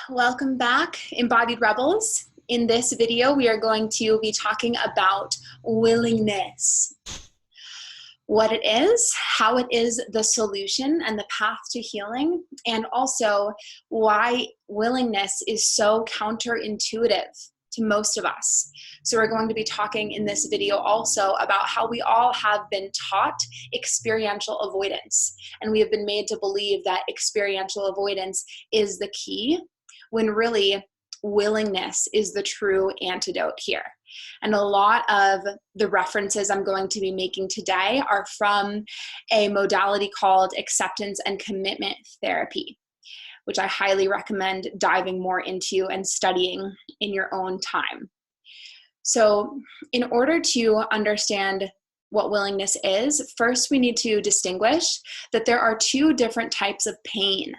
Welcome back, Embodied Rebels. In this video, we are going to be talking about willingness. What it is, how it is the solution and the path to healing, and also why willingness is so counterintuitive to most of us. So we're going to be talking in this video also about how we all have been taught experiential avoidance, and we have been made to believe that experiential avoidance is the key, when really willingness is the true antidote here. And a lot of the references I'm going to be making today are from a modality called acceptance and commitment therapy, which I highly recommend diving more into and studying in your own time. So in order to understand what willingness is, first we need to distinguish that there are two different types of pain.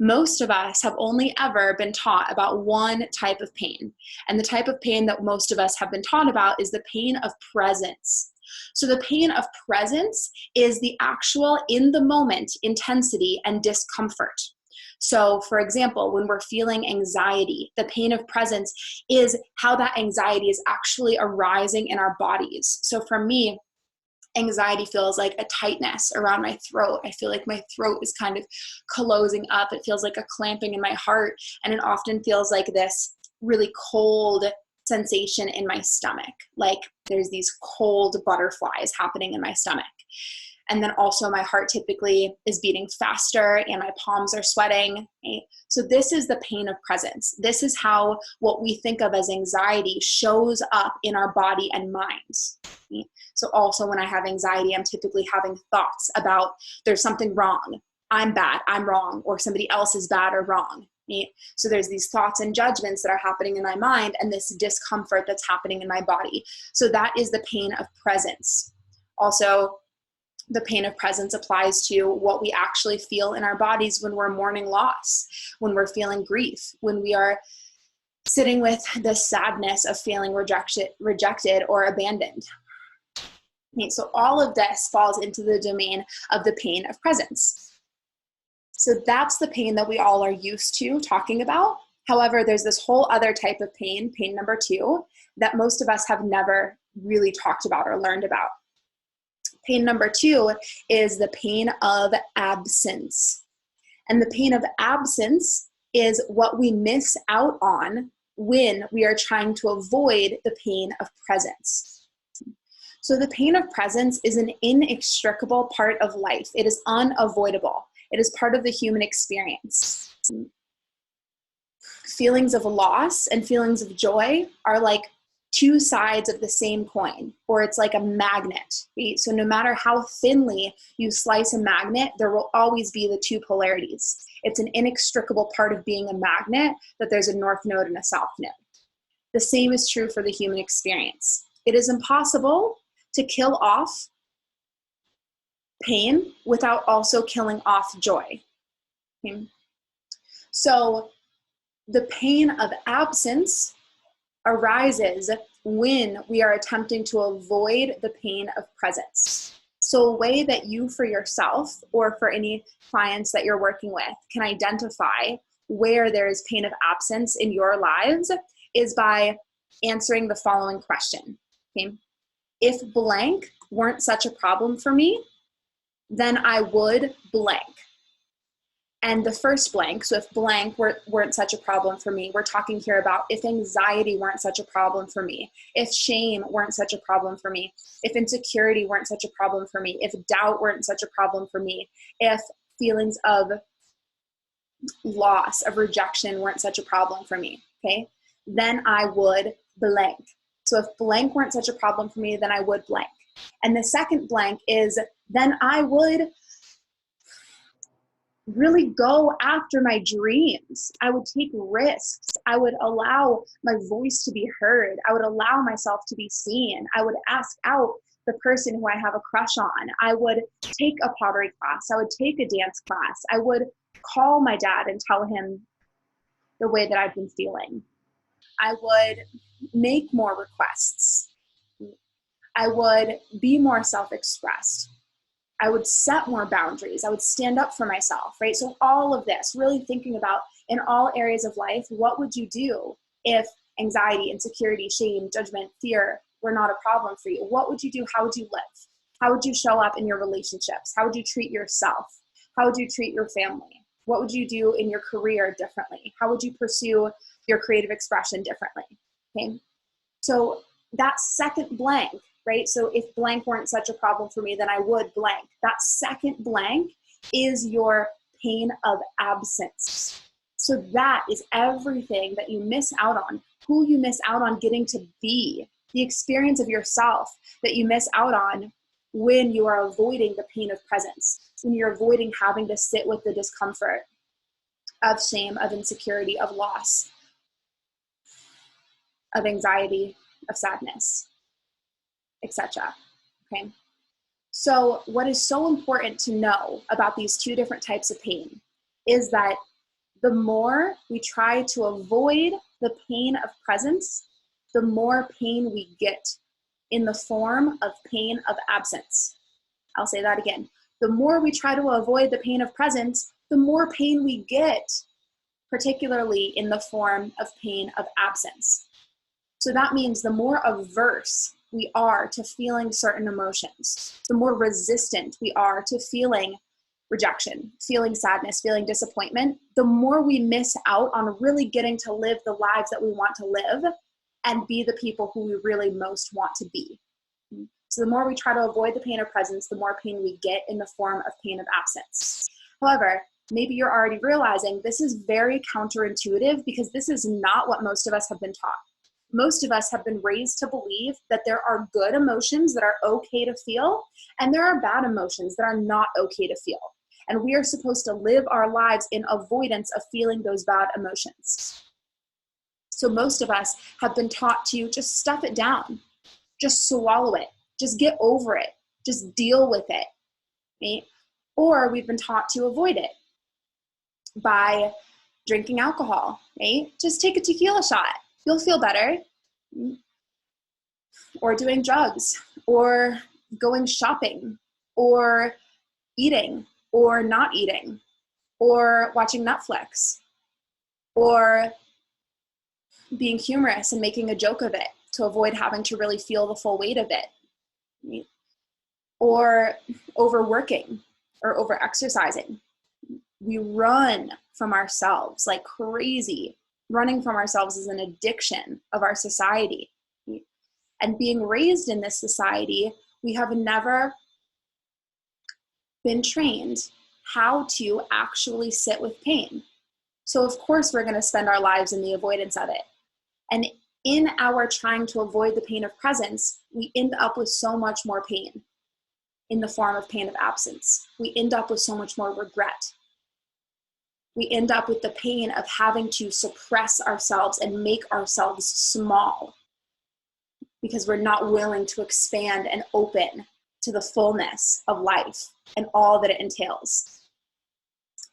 Most of us have only ever been taught about one type of pain. And the type of pain that most of us have been taught about is the pain of presence. So the pain of presence is the actual in the moment intensity and discomfort. So for example, when we're feeling anxiety, the pain of presence is how that anxiety is actually arising in our bodies. So for me, anxiety feels like a tightness around my throat. I feel like my throat is kind of closing up. It feels like a clamping in my heart. And it often feels like this really cold sensation in my stomach. Like there's these cold butterflies happening in my stomach. And then also my heart typically is beating faster and my palms are sweating. Right? So this is the pain of presence. This is how what we think of as anxiety shows up in our body and minds. Right? So also when I have anxiety, I'm typically having thoughts about there's something wrong. I'm bad, I'm wrong, or somebody else is bad or wrong. Right? So there's these thoughts and judgments that are happening in my mind and this discomfort that's happening in my body. So that is the pain of presence. Also, the pain of presence applies to what we actually feel in our bodies when we're mourning loss, when we're feeling grief, when we are sitting with the sadness of feeling rejected or abandoned. Okay, so all of this falls into the domain of the pain of presence. So that's the pain that we all are used to talking about. However, there's this whole other type of pain, pain number 2, that most of us have never really talked about or learned about. Pain number 2 is the pain of absence. And the pain of absence is what we miss out on when we are trying to avoid the pain of presence. So the pain of presence is an inextricable part of life. It is unavoidable. It is part of the human experience. Feelings of loss and feelings of joy are like two sides of the same coin, or it's like a magnet. Right? So no matter how thinly you slice a magnet, there will always be the two polarities. It's an inextricable part of being a magnet that there's a north node and a south node. The same is true for the human experience. It is impossible to kill off pain without also killing off joy. Okay? So the pain of absence arises when we are attempting to avoid the pain of presence. So a way that you for yourself or for any clients that you're working with can identify where there is pain of absence in your lives is by answering the following question. Okay? If blank weren't such a problem for me, then I would blank. And the first blank, so if blank weren't such a problem for me, we're talking here about if anxiety weren't such a problem for me, if shame weren't such a problem for me, if insecurity weren't such a problem for me, if doubt weren't such a problem for me, if feelings of loss, of rejection weren't such a problem for me, okay? Then I would blank. So if blank weren't such a problem for me, then I would blank. And the second blank is then I would really go after my dreams. I would take risks. I would allow my voice to be heard. I would allow myself to be seen. I would ask out the person who I have a crush on. I would take a pottery class. I would take a dance class. I would call my dad and tell him the way that I've been feeling. I would make more requests. I would be more self-expressed. I would set more boundaries. I would stand up for myself, right? So all of this, really thinking about in all areas of life, what would you do if anxiety, insecurity, shame, judgment, fear were not a problem for you? What would you do? How would you live? How would you show up in your relationships? How would you treat yourself? How would you treat your family? What would you do in your career differently? How would you pursue your creative expression differently? Okay. So that second blank, right? So if blank weren't such a problem for me, then I would blank. That second blank is your pain of absence. So that is everything that you miss out on, who you miss out on getting to be, the experience of yourself that you miss out on when you are avoiding the pain of presence, when you're avoiding having to sit with the discomfort of shame, of insecurity, of loss, of anxiety, of sadness, etc. Okay. So what is so important to know about these two different types of pain is that the more we try to avoid the pain of presence, the more pain we get in the form of pain of absence. I'll say that again. The more we try to avoid the pain of presence, the more pain we get, particularly in the form of pain of absence. So that means the more averse we are to feeling certain emotions, the more resistant we are to feeling rejection, feeling sadness, feeling disappointment, the more we miss out on really getting to live the lives that we want to live and be the people who we really most want to be. So the more we try to avoid the pain of presence, the more pain we get in the form of pain of absence. However, maybe you're already realizing this is very counterintuitive because this is not what most of us have been taught. Most of us have been raised to believe that there are good emotions that are okay to feel, and there are bad emotions that are not okay to feel. And we are supposed to live our lives in avoidance of feeling those bad emotions. So most of us have been taught to just stuff it down, just swallow it, just get over it, just deal with it, right? Or we've been taught to avoid it by drinking alcohol, right? Just take a tequila shot. You'll feel better. Or doing drugs, or going shopping, or eating, or not eating, or watching Netflix, or being humorous and making a joke of it to avoid having to really feel the full weight of it, right? Or overworking or over-exercising. We run from ourselves like crazy. Running from ourselves is an addiction of our society. And being raised in this society, we have never been trained how to actually sit with pain. So of course we're going to spend our lives in the avoidance of it. And in our trying to avoid the pain of presence, we end up with so much more pain in the form of pain of absence. We end up with so much more regret. We end up with the pain of having to suppress ourselves and make ourselves small because we're not willing to expand and open to the fullness of life and all that it entails.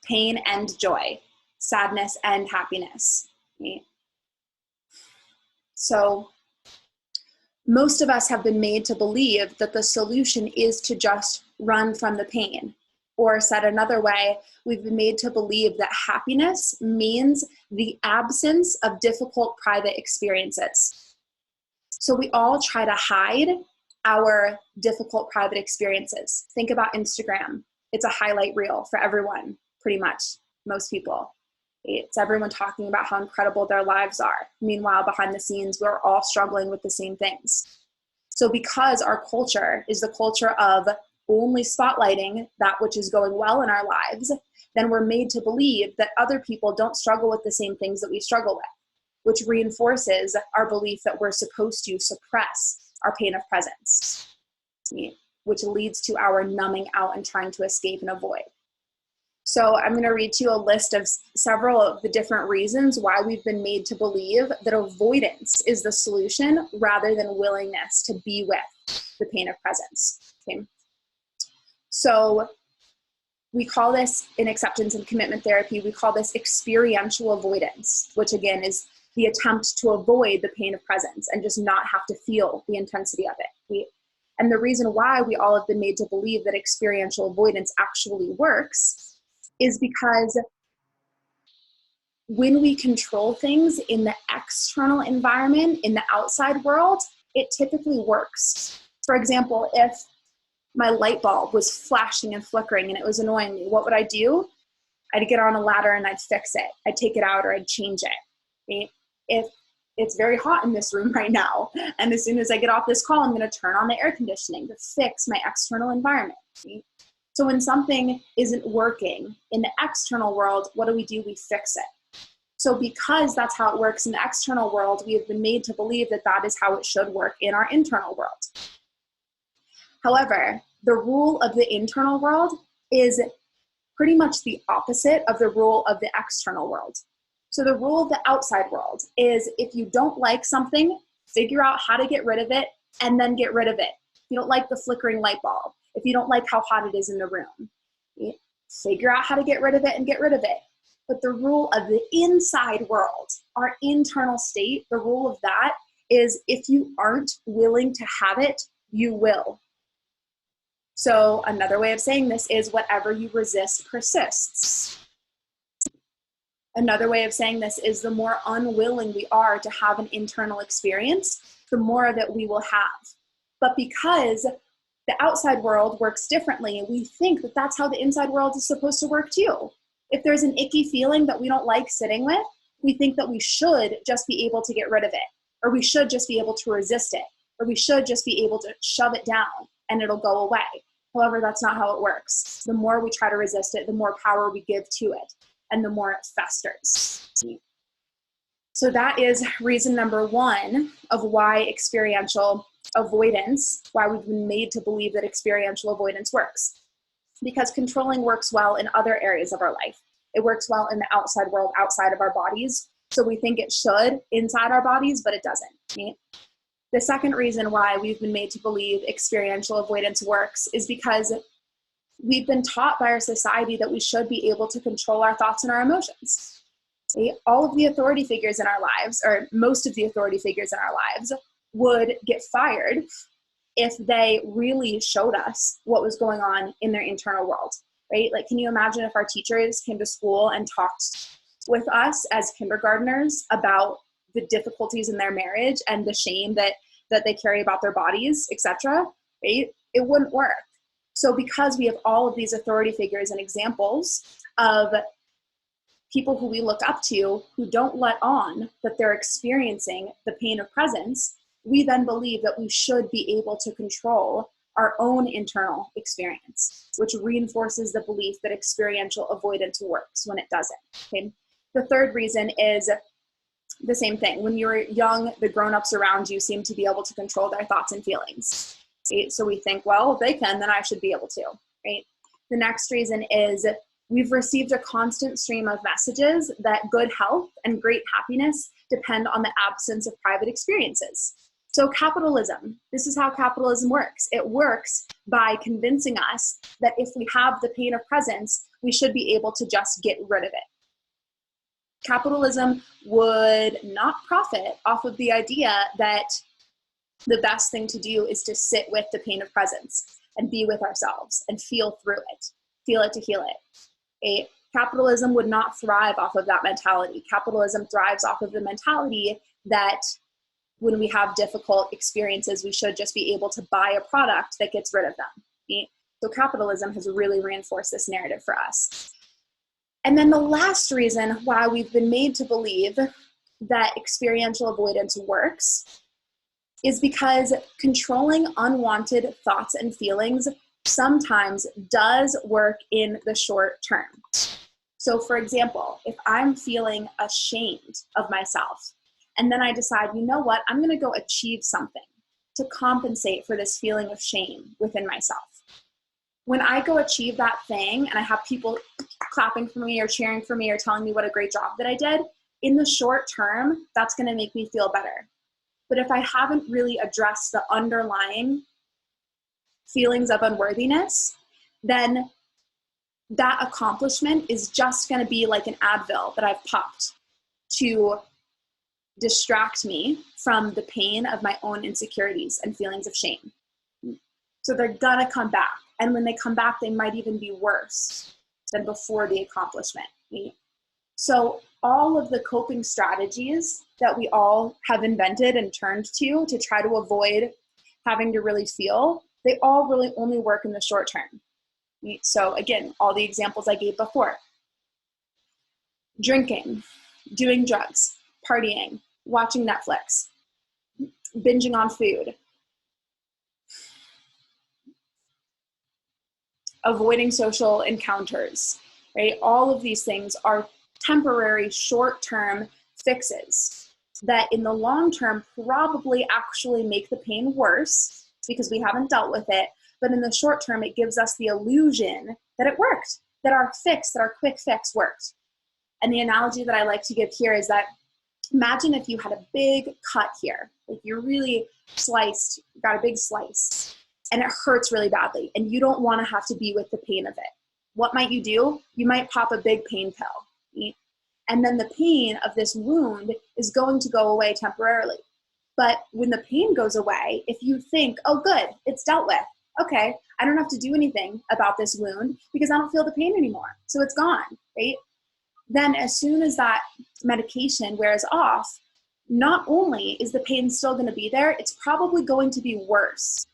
Pain and joy, sadness and happiness. Right? So most of us have been made to believe that the solution is to just run from the pain. Or said another way, we've been made to believe that happiness means the absence of difficult private experiences. So we all try to hide our difficult private experiences. Think about Instagram. It's a highlight reel for everyone, pretty much, most people. It's everyone talking about how incredible their lives are. Meanwhile, behind the scenes, we're all struggling with the same things. So because our culture is the culture of only spotlighting that which is going well in our lives, then we're made to believe that other people don't struggle with the same things that we struggle with, which reinforces our belief that we're supposed to suppress our pain of presence, which leads to our numbing out and trying to escape and avoid. So I'm going to read to you a list of several of the different reasons why we've been made to believe that avoidance is the solution rather than willingness to be with the pain of presence. Okay? So we call this, in acceptance and commitment therapy, we call this experiential avoidance, which again is the attempt to avoid the pain of presence and just not have to feel the intensity of it. And the reason why we all have been made to believe that experiential avoidance actually works is because when we control things in the external environment, in the outside world, it typically works. For example, if my light bulb was flashing and flickering and it was annoying me, what would I do? I'd get on a ladder and I'd fix it. I'd take it out or I'd change it. If it's very hot in this room right now, and as soon as I get off this call, I'm going to turn on the air conditioning to fix my external environment. So when something isn't working in the external world, what do? We fix it. So because that's how it works in the external world, we have been made to believe that that is how it should work in our internal world. However, the rule of the internal world is pretty much the opposite of the rule of the external world. So the rule of the outside world is if you don't like something, figure out how to get rid of it and then get rid of it. If you don't like the flickering light bulb, if you don't like how hot it is in the room, figure out how to get rid of it and get rid of it. But the rule of the inside world, our internal state, the rule of that is if you aren't willing to have it, you will. So another way of saying this is whatever you resist persists. Another way of saying this is the more unwilling we are to have an internal experience, the more of it we will have. But because the outside world works differently, we think that that's how the inside world is supposed to work too. If there's an icky feeling that we don't like sitting with, we think that we should just be able to get rid of it, or we should just be able to resist it, or we should just be able to shove it down and it'll go away. However, that's not how it works. The more we try to resist it, the more power we give to it, and the more it festers. So that is reason number one of why experiential avoidance, why we've been made to believe that experiential avoidance works. Because controlling works well in other areas of our life. It works well in the outside world, outside of our bodies. So we think it should inside our bodies, but it doesn't. Right? The second reason why we've been made to believe experiential avoidance works is because we've been taught by our society that we should be able to control our thoughts and our emotions. See, all of the authority figures in our lives, or most of the authority figures in our lives, would get fired if they really showed us what was going on in their internal world, right? Like, can you imagine if our teachers came to school and talked with us as kindergartners about the difficulties in their marriage and the shame that they carry about their bodies, etc., right? It wouldn't work. So because we have all of these authority figures and examples of people who we look up to who don't let on that they're experiencing the pain of presence, we then believe that we should be able to control our own internal experience, which reinforces the belief that experiential avoidance works when it doesn't. Okay? The third reason is the same thing. When you're young, the grown-ups around you seem to be able to control their thoughts and feelings. Right? So we think, well, if they can, then I should be able to. Right? The next reason is we've received a constant stream of messages that good health and great happiness depend on the absence of private experiences. So capitalism, this is how capitalism works. It works by convincing us that if we have the pain of presence, we should be able to just get rid of it. Capitalism would not profit off of the idea that the best thing to do is to sit with the pain of presence and be with ourselves and feel through it, feel it to heal it. Capitalism would not thrive off of that mentality. Capitalism thrives off of the mentality that when we have difficult experiences, we should just be able to buy a product that gets rid of them. So capitalism has really reinforced this narrative for us. And then the last reason why we've been made to believe that experiential avoidance works is because controlling unwanted thoughts and feelings sometimes does work in the short term. So for example, if I'm feeling ashamed of myself, and then I decide, you know what, I'm going to go achieve something to compensate for this feeling of shame within myself. When I go achieve that thing and I have people clapping for me or cheering for me or telling me what a great job that I did, in the short term, that's going to make me feel better. But if I haven't really addressed the underlying feelings of unworthiness, then that accomplishment is just going to be like an Advil that I've popped to distract me from the pain of my own insecurities and feelings of shame. So they're gonna come back. And when they come back, they might even be worse than before the accomplishment. Right? So all of the coping strategies that we all have invented and turned to try to avoid having to really feel, they all really only work in the short term. Right? So again, all the examples I gave before. Drinking, doing drugs, partying, watching Netflix, binging on food, avoiding social encounters, right? All of these things are temporary, short-term fixes that in the long term probably actually make the pain worse because we haven't dealt with it. But in the short term, it gives us the illusion that it worked, that our quick fix worked. And the analogy that I like to give here is that imagine if you had a big cut here, like you're really sliced, got a big slice, and it hurts really badly, and you don't want to have to be with the pain of it. What might you do? You might pop a big pain pill. Right? And then the pain of this wound is going to go away temporarily. But when the pain goes away, if you think, oh good, it's dealt with, okay, I don't have to do anything about this wound because I don't feel the pain anymore, so it's gone, right? Then as soon as that medication wears off, not only is the pain still going to be there, it's probably going to be worse.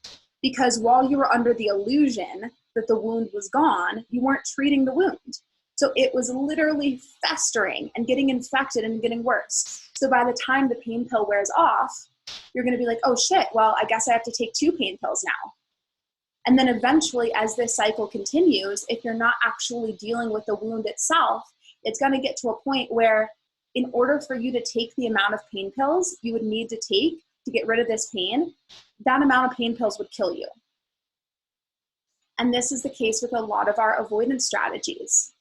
Because while you were under the illusion that the wound was gone, you weren't treating the wound. So it was literally festering and getting infected and getting worse. So by the time the pain pill wears off, you're going to be like, oh shit, well, I guess I have to take 2 pain pills now. And then eventually, as this cycle continues, if you're not actually dealing with the wound itself, it's going to get to a point where in order for you to take the amount of pain pills you would need to take to get rid of this pain, that amount of pain pills would kill you. And this is the case with a lot of our avoidance strategies.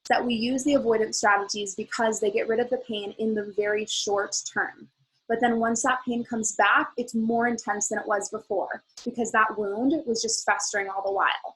That we use the avoidance strategies because they get rid of the pain in the very short term. But then once that pain comes back, it's more intense than it was before because that wound was just festering all the while.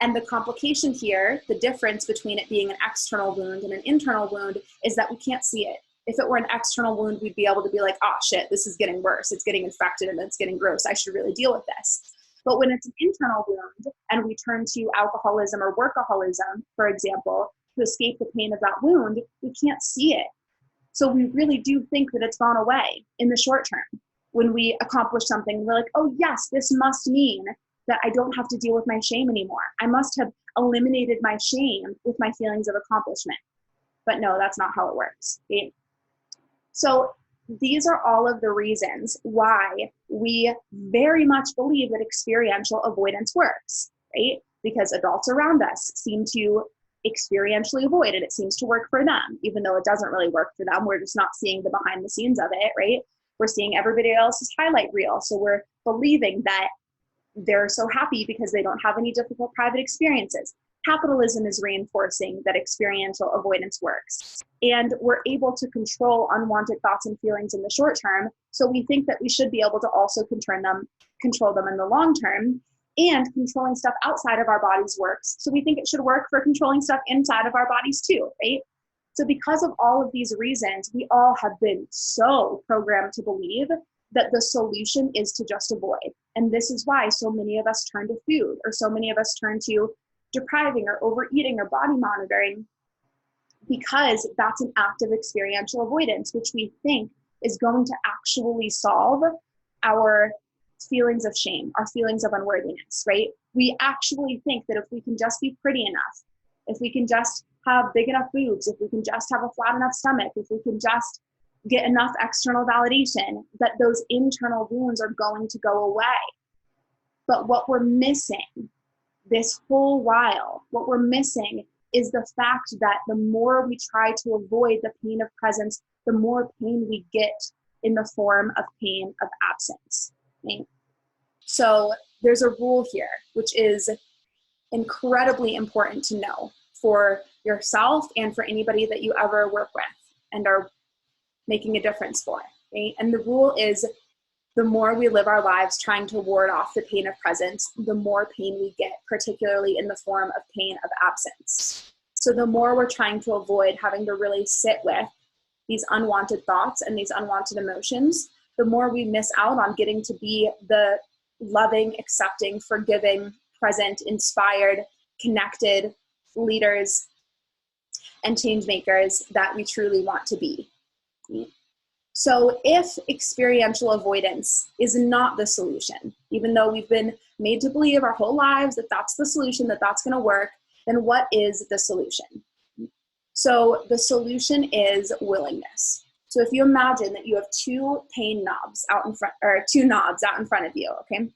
And the complication here, the difference between it being an external wound and an internal wound, is that we can't see it. If it were an external wound, we'd be able to be like, oh shit, this is getting worse. It's getting infected and it's getting gross. I should really deal with this. But when it's an internal wound and we turn to alcoholism or workaholism, for example, to escape the pain of that wound, we can't see it. So we really do think that it's gone away in the short term. When we accomplish something, we're like, oh yes, this must mean that I don't have to deal with my shame anymore. I must have eliminated my shame with my feelings of accomplishment. But no, that's not how it works. Okay? So these are all of the reasons why we very much believe that experiential avoidance works, right? Because adults around us seem to experientially avoid it. It seems to work for them, even though it doesn't really work for them. We're just not seeing the behind the scenes of it, right? We're seeing everybody else's highlight reel. So we're believing that they're so happy because they don't have any difficult private experiences. Capitalism is reinforcing that experiential avoidance works. And we're able to control unwanted thoughts and feelings in the short term. So we think that we should be able to also control them in the long term. And controlling stuff outside of our bodies works. So we think it should work for controlling stuff inside of our bodies too, right? So because of all of these reasons, we all have been so programmed to believe that the solution is to just avoid. And this is why so many of us turn to food, or so many of us turn to depriving or overeating or body monitoring, because that's an act of experiential avoidance, which we think is going to actually solve our feelings of shame, our feelings of unworthiness, right? We actually think that if we can just be pretty enough, if we can just have big enough boobs, if we can just have a flat enough stomach, if we can just get enough external validation, that those internal wounds are going to go away. But what we're missing this whole while, what we're missing is the fact that the more we try to avoid the pain of presence, the more pain we get in the form of pain of absence. Right? So there's a rule here, which is incredibly important to know for yourself and for anybody that you ever work with and are making a difference for. Right? And the rule is, the more we live our lives trying to ward off the pain of presence, the more pain we get, particularly in the form of pain of absence. So the more we're trying to avoid having to really sit with these unwanted thoughts and these unwanted emotions, the more we miss out on getting to be the loving, accepting, forgiving, present, inspired, connected leaders and change makers that we truly want to be. So if experiential avoidance is not the solution, even though we've been made to believe our whole lives that that's the solution, that that's going to work, then what is the solution? So the solution is willingness. So if you imagine that you have two knobs out in front of you, okay?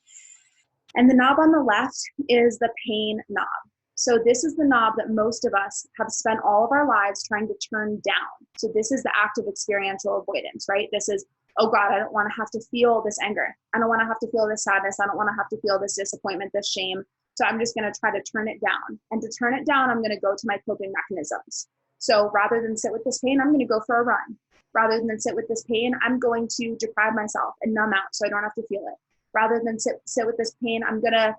And the knob on the left is the pain knob. So this is the knob that most of us have spent all of our lives trying to turn down. So this is the act of experiential avoidance, right? This is, oh God, I don't want to have to feel this anger. I don't want to have to feel this sadness. I don't want to have to feel this disappointment, this shame. So I'm just going to try to turn it down. And to turn it down, I'm going to go to my coping mechanisms. So rather than sit with this pain, I'm going to go for a run. Rather than sit with this pain, I'm going to deprive myself and numb out so I don't have to feel it. Rather than sit with this pain, I'm going to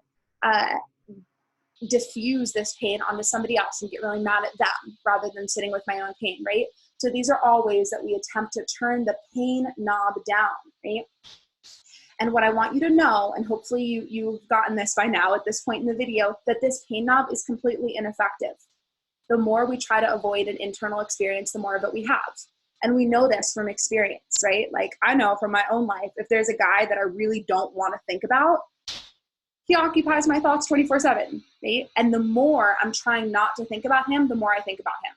diffuse this pain onto somebody else and get really mad at them rather than sitting with my own pain, right? So these are all ways that we attempt to turn the pain knob down, right? And what I want you to know, and hopefully you've gotten this by now at this point in the video, that this pain knob is completely ineffective. The more we try to avoid an internal experience, the more of it we have. And we know this from experience, right? Like I know from my own life, if there's a guy that I really don't want to think about, he occupies my thoughts 24/7, right? And the more I'm trying not to think about him, the more I think about him.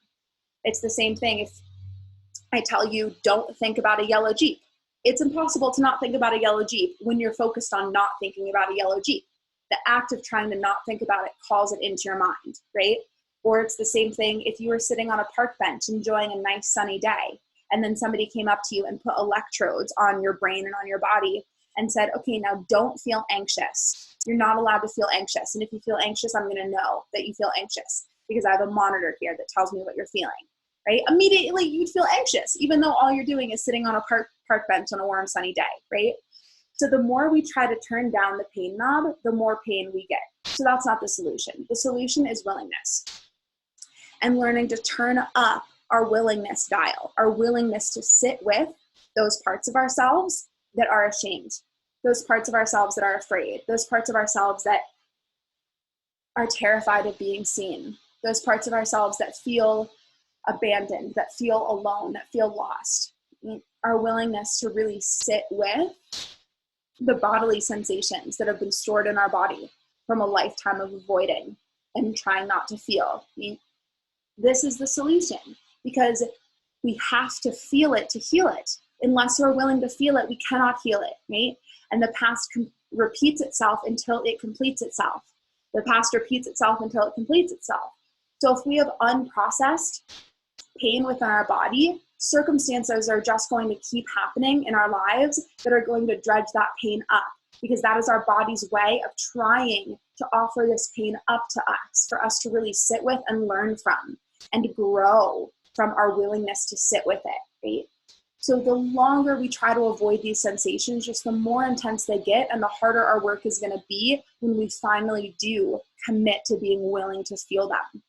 It's the same thing if I tell you, don't think about a yellow Jeep. It's impossible to not think about a yellow Jeep when you're focused on not thinking about a yellow Jeep. The act of trying to not think about it calls it into your mind, right? Or it's the same thing if you were sitting on a park bench enjoying a nice sunny day, and then somebody came up to you and put electrodes on your brain and on your body and said, okay, now don't feel anxious. You're not allowed to feel anxious. And if you feel anxious, I'm going to know that you feel anxious because I have a monitor here that tells me what you're feeling, right? Immediately you'd feel anxious, even though all you're doing is sitting on a park bench on a warm, sunny day, right? So the more we try to turn down the pain knob, the more pain we get. So that's not the solution. The solution is willingness and learning to turn up our willingness dial, our willingness to sit with those parts of ourselves that are ashamed, those parts of ourselves that are afraid, those parts of ourselves that are terrified of being seen, those parts of ourselves that feel abandoned, that feel alone, that feel lost. Our willingness to really sit with the bodily sensations that have been stored in our body from a lifetime of avoiding and trying not to feel. This is the solution because we have to feel it to heal it. Unless we're willing to feel it, we cannot heal it, right? And the past repeats itself until it completes itself. The past repeats itself until it completes itself. So if we have unprocessed pain within our body, circumstances are just going to keep happening in our lives that are going to dredge that pain up, because that is our body's way of trying to offer this pain up to us, for us to really sit with and learn from and grow from our willingness to sit with it, right? So the longer we try to avoid these sensations, just the more intense they get and the harder our work is going to be when we finally do commit to being willing to feel them.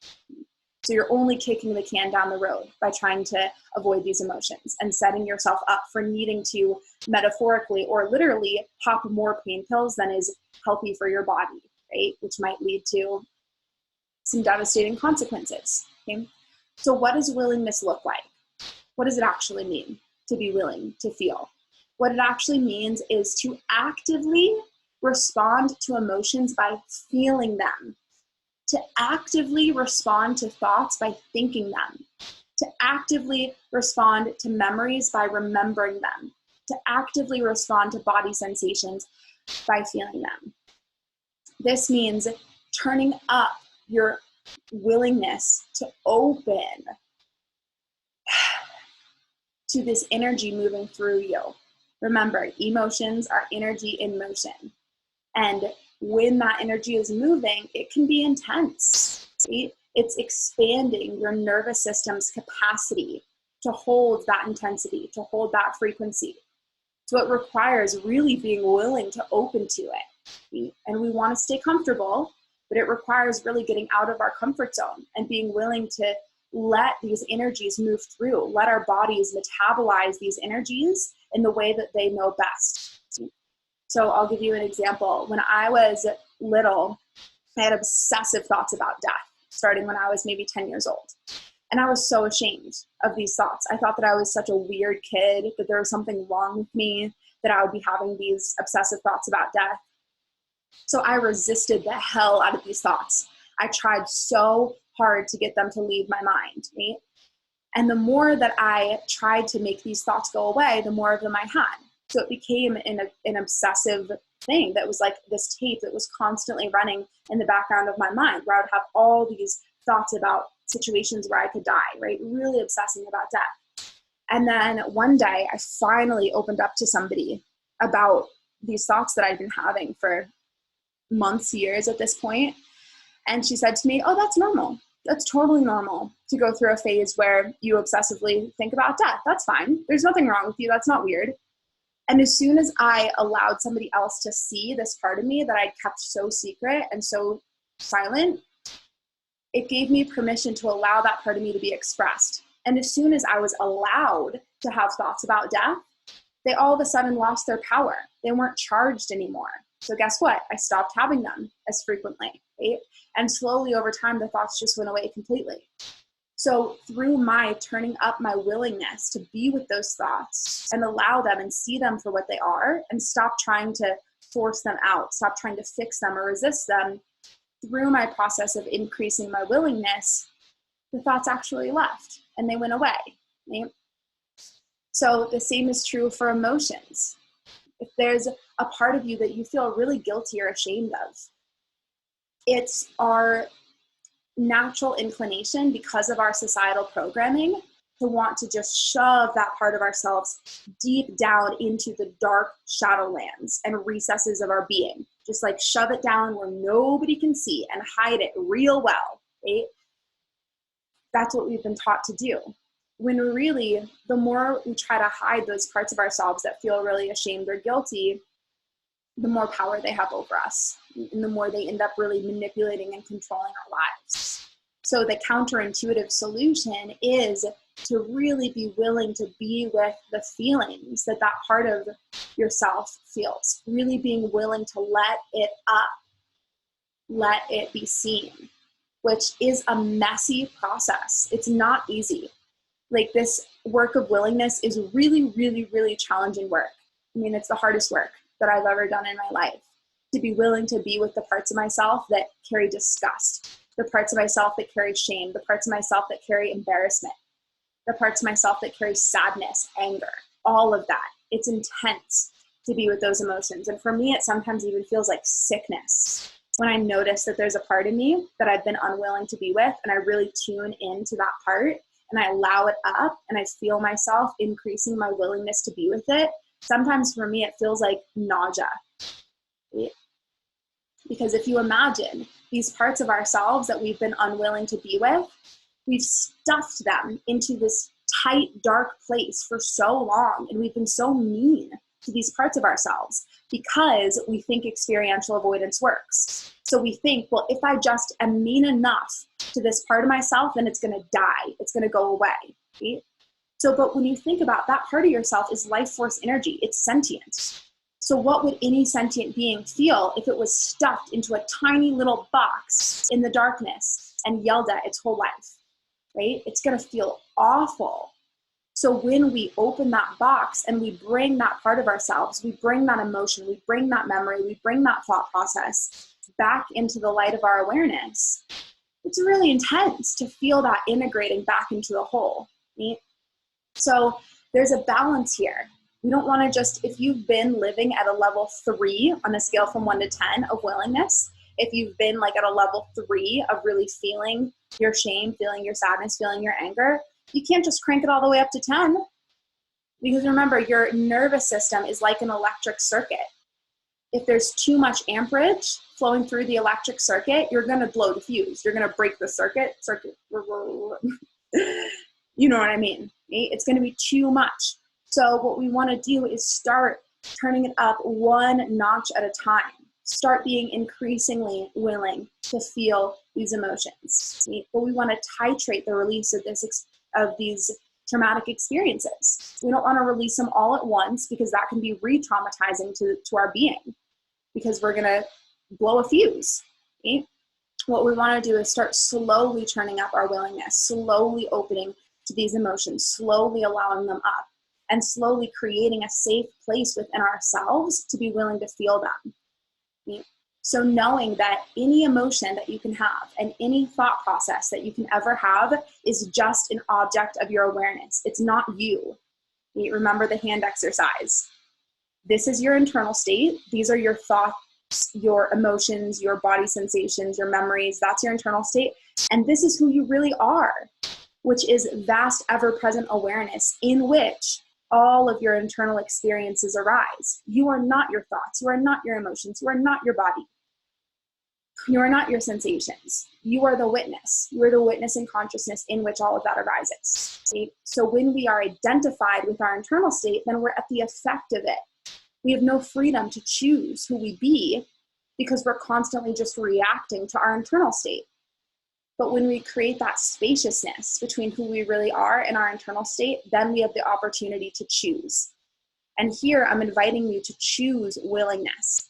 So you're only kicking the can down the road by trying to avoid these emotions and setting yourself up for needing to metaphorically or literally pop more pain pills than is healthy for your body, right? Which might lead to some devastating consequences, okay? So what does willingness look like? What does it actually mean to be willing to feel? What it actually means is to actively respond to emotions by feeling them, to actively respond to thoughts by thinking them, to actively respond to memories by remembering them, to actively respond to body sensations by feeling them. This means turning up your willingness to open to this energy moving through you. Remember, emotions are energy in motion. And when that energy is moving, it can be intense. See? It's expanding your nervous system's capacity to hold that intensity, to hold that frequency. So it requires really being willing to open to it. And we want to stay comfortable, but it requires really getting out of our comfort zone and being willing to let these energies move through, let our bodies metabolize these energies in the way that they know best. So I'll give you an example. When I was little, I had obsessive thoughts about death, starting when I was maybe 10 years old. And I was so ashamed of these thoughts. I thought that I was such a weird kid, that there was something wrong with me, that I would be having these obsessive thoughts about death. So I resisted the hell out of these thoughts. I tried so hard to get them to leave my mind, right? And the more that I tried to make these thoughts go away, the more of them I had. So it became an obsessive thing that was like this tape that was constantly running in the background of my mind, where I would have all these thoughts about situations where I could die, right? Really obsessing about death. And then one day I finally opened up to somebody about these thoughts that I'd been having for months, years at this point. And she said to me, "Oh, that's normal. That's totally normal to go through a phase where you obsessively think about death. That's fine. There's nothing wrong with you. That's not weird." And as soon as I allowed somebody else to see this part of me that I'd kept so secret and so silent, it gave me permission to allow that part of me to be expressed. And as soon as I was allowed to have thoughts about death, they all of a sudden lost their power. They weren't charged anymore. So guess what? I stopped having them as frequently, right? And slowly over time, the thoughts just went away completely. So through my turning up my willingness to be with those thoughts and allow them and see them for what they are, and stop trying to force them out, stop trying to fix them or resist them, through my process of increasing my willingness, the thoughts actually left and they went away, right? So the same is true for emotions. If there's a part of you that you feel really guilty or ashamed of, it's our natural inclination, because of our societal programming, to want to just shove that part of ourselves deep down into the dark shadowlands and recesses of our being. Just like shove it down where nobody can see and hide it real well, right? That's what we've been taught to do. When really, the more we try to hide those parts of ourselves that feel really ashamed or guilty, the more power they have over us, and the more they end up really manipulating and controlling our lives. So the counterintuitive solution is to really be willing to be with the feelings that that part of yourself feels, really being willing to let it up, let it be seen, which is a messy process. It's not easy. Like, this work of willingness is really, really, really challenging work. I mean, it's the hardest work that I've ever done in my life, to be willing to be with the parts of myself that carry disgust, the parts of myself that carry shame, the parts of myself that carry embarrassment, the parts of myself that carry sadness, anger, all of that. It's intense to be with those emotions. And for me, it sometimes even feels like sickness when I notice that there's a part of me that I've been unwilling to be with, and I really tune into that part and I allow it up and I feel myself increasing my willingness to be with it. Sometimes for me, it feels like nausea. Because if you imagine these parts of ourselves that we've been unwilling to be with, we've stuffed them into this tight, dark place for so long, and we've been so mean to these parts of ourselves because we think experiential avoidance works. So we think, well, if I just am mean enough to this part of myself, then it's going to die. It's going to go away. Right? So, but when you think about that part of yourself is life force energy, it's sentient. So what would any sentient being feel if it was stuffed into a tiny little box in the darkness and yelled at its whole life, right? It's going to feel awful. So when we open that box and we bring that part of ourselves, we bring that emotion, we bring that memory, we bring that thought process back into the light of our awareness, it's really intense to feel that integrating back into the whole, right? So there's a balance here. We don't want to just, if you've been living at a level 3 on a scale from 1 to 10 of willingness, if you've been like at a level 3 of really feeling your shame, feeling your sadness, feeling your anger, you can't just crank it all the way up to 10. Because remember, your nervous system is like an electric circuit. If there's too much amperage flowing through the electric circuit, you're going to blow the fuse. You're going to break the circuit. You know what I mean? Right? It's going to be too much. So what we want to do is start turning it up one notch at a time. Start being increasingly willing to feel these emotions. Right? But we want to titrate the release of these traumatic experiences. We don't want to release them all at once because that can be re-traumatizing to our being, because we're going to blow a fuse. Okay? What we want to do is start slowly turning up our willingness, slowly opening to these emotions, slowly allowing them up, and slowly creating a safe place within ourselves to be willing to feel them. Okay? So knowing that any emotion that you can have and any thought process that you can ever have is just an object of your awareness. It's not you. Okay? Remember the hand exercise. This is your internal state. These are your thoughts, your emotions, your body sensations, your memories. That's your internal state. And this is who you really are, which is vast, ever-present awareness in which all of your internal experiences arise. You are not your thoughts. You are not your emotions. You are not your body. You are not your sensations. You are the witness. You are the witness in consciousness in which all of that arises. Okay? So when we are identified with our internal state, then we're at the effect of it. We have no freedom to choose who we be because we're constantly just reacting to our internal state. But when we create that spaciousness between who we really are and our internal state, then we have the opportunity to choose. And here I'm inviting you to choose willingness.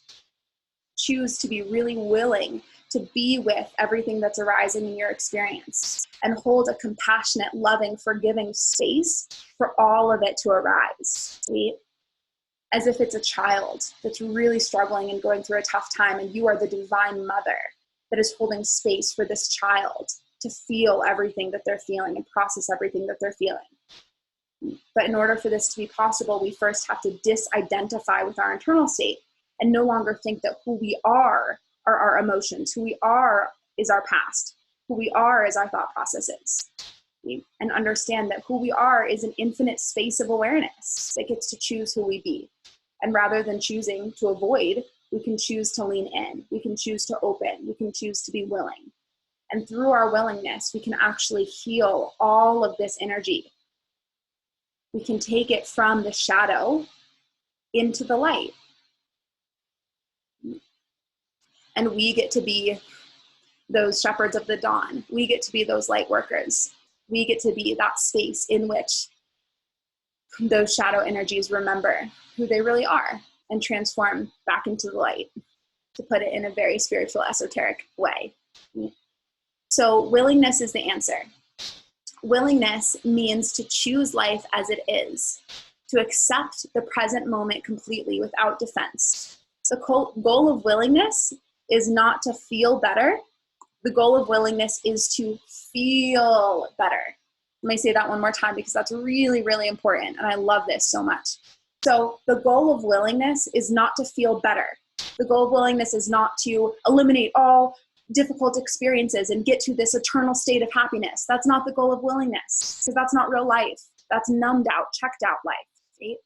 Choose to be really willing to be with everything that's arising in your experience and hold a compassionate, loving, forgiving space for all of it to arise. See? As if it's a child that's really struggling and going through a tough time, and you are the divine mother that is holding space for this child to feel everything that they're feeling and process everything that they're feeling. But in order for this to be possible, we first have to disidentify with our internal state and no longer think that who we are our emotions, who we are is our past, who we are is our thought processes. And understand that who we are is an infinite space of awareness that gets to choose who we be. And rather than choosing to avoid, we can choose to lean in. We can choose to open. We can choose to be willing. And through our willingness, we can actually heal all of this energy. We can take it from the shadow into the light. And we get to be those shepherds of the dawn. We get to be those light workers. We get to be that space in which those shadow energies remember who they really are and transform back into the light, to put it in a very spiritual, esoteric way. So willingness is the answer. Willingness means to choose life as it is, to accept the present moment completely without defense. The goal of willingness is not to feel better. The goal of willingness is to feel better. Let me say that one more time because that's really, really important. And I love this so much. So the goal of willingness is not to feel better. The goal of willingness is not to eliminate all difficult experiences and get to this eternal state of happiness. That's not the goal of willingness, because that's not real life. That's numbed out, checked out life. Right?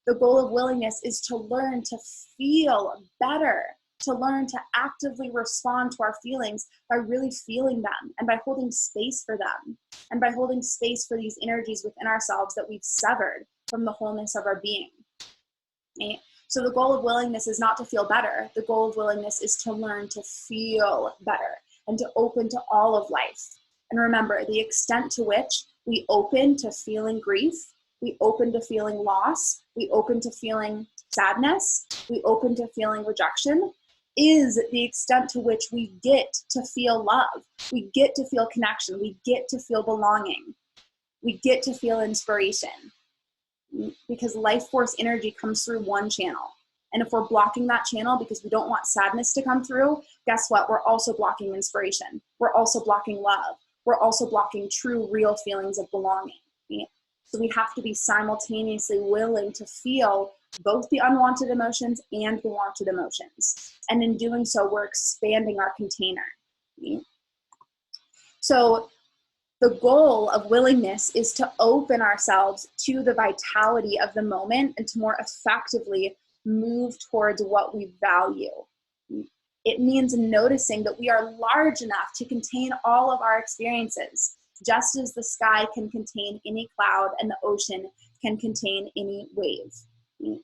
The goal of willingness is to learn to feel better, to learn to actively respond to our feelings by really feeling them and by holding space for them and by holding space for these energies within ourselves that we've severed from the wholeness of our being. Right? So the goal of willingness is not to feel better. The goal of willingness is to learn to feel better and to open to all of life. And remember, the extent to which we open to feeling grief, we open to feeling loss, we open to feeling sadness, we open to feeling rejection, is the extent to which we get to feel love. We get to feel connection. We get to feel belonging. We get to feel inspiration. Because life force energy comes through one channel. And if we're blocking that channel because we don't want sadness to come through, guess what? We're also blocking inspiration. We're also blocking love. We're also blocking true, real feelings of belonging. Right? So we have to be simultaneously willing to feel both the unwanted emotions and the wanted emotions. And in doing so, we're expanding our container. Right? So the goal of willingness is to open ourselves to the vitality of the moment and to more effectively move towards what we value. It means noticing that we are large enough to contain all of our experiences, just as the sky can contain any cloud and the ocean can contain any wave.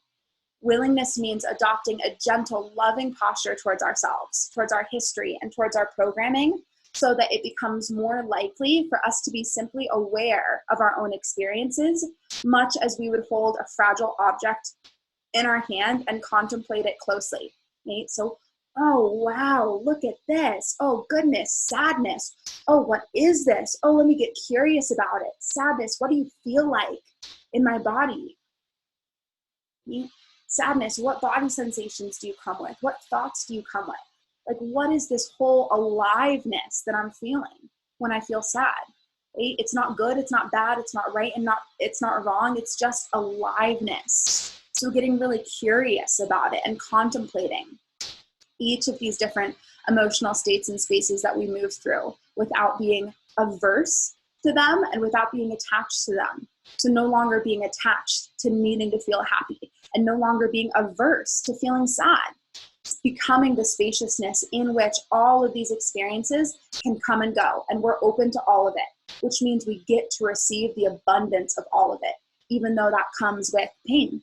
Willingness means adopting a gentle, loving posture towards ourselves, towards our history, and towards our programming, so that it becomes more likely for us to be simply aware of our own experiences, much as we would hold a fragile object in our hand and contemplate it closely, right? So, oh, wow, look at this. Oh, goodness, sadness. Oh, what is this? Oh, let me get curious about it. Sadness, what do you feel like in my body? Sadness, what body sensations do you come with? What thoughts do you come with? Like, what is this whole aliveness that I'm feeling when I feel sad? Right? It's not good, it's not bad, it's not right, and it's not wrong. It's just aliveness. So getting really curious about it and contemplating each of these different emotional states and spaces that we move through without being averse to them and without being attached to them. So no longer being attached to needing to feel happy and no longer being averse to feeling sad. It's becoming the spaciousness in which all of these experiences can come and go, and we're open to all of it, which means we get to receive the abundance of all of it, even though that comes with pain,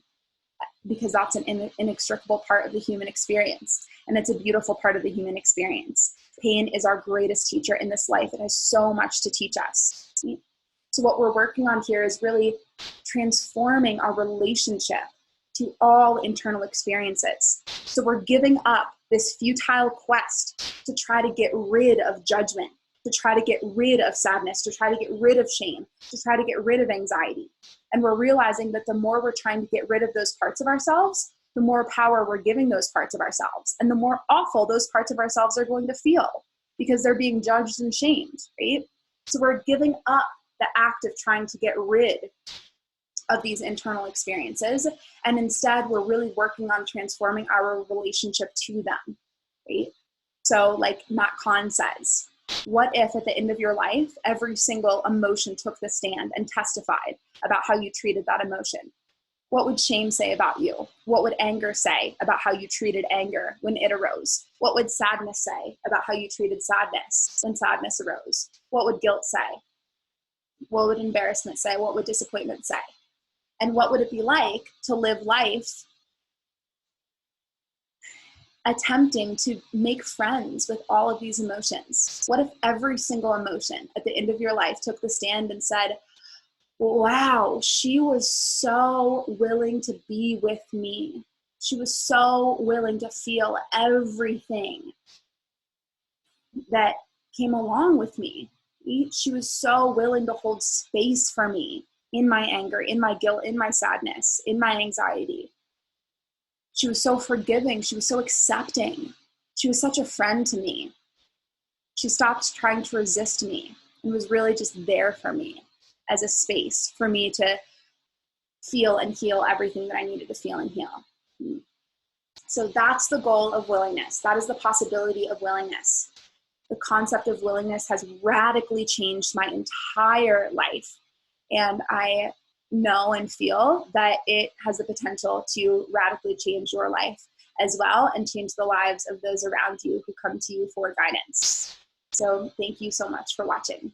because that's an inextricable part of the human experience. And it's a beautiful part of the human experience. Pain is our greatest teacher in this life. It has so much to teach us. So what we're working on here is really transforming our relationship to all internal experiences. So we're giving up this futile quest to try to get rid of judgment, to try to get rid of sadness, to try to get rid of shame, to try to get rid of anxiety. And we're realizing that the more we're trying to get rid of those parts of ourselves, the more power we're giving those parts of ourselves, and the more awful those parts of ourselves are going to feel because they're being judged and shamed, right? So we're giving up the act of trying to get rid of these internal experiences, and instead we're really working on transforming our relationship to them, right? So like Matt Kahn says, what if at the end of your life, every single emotion took the stand and testified about how you treated that emotion? What would shame say about you? What would anger say about how you treated anger when it arose? What would sadness say about how you treated sadness when sadness arose? What would guilt say? What would embarrassment say? What would disappointment say? And what would it be like to live life attempting to make friends with all of these emotions? What if every single emotion at the end of your life took the stand and said, wow, she was so willing to be with me. She was so willing to feel everything that came along with me. She was so willing to hold space for me in my anger, in my guilt, in my sadness, in my anxiety. She was so forgiving. She was so accepting. She was such a friend to me. She stopped trying to resist me and was really just there for me as a space for me to feel and heal everything that I needed to feel and heal. So that's the goal of willingness. That is the possibility of willingness. The concept of willingness has radically changed my entire life. And I know and feel that it has the potential to radically change your life as well and change the lives of those around you who come to you for guidance. So thank you so much for watching.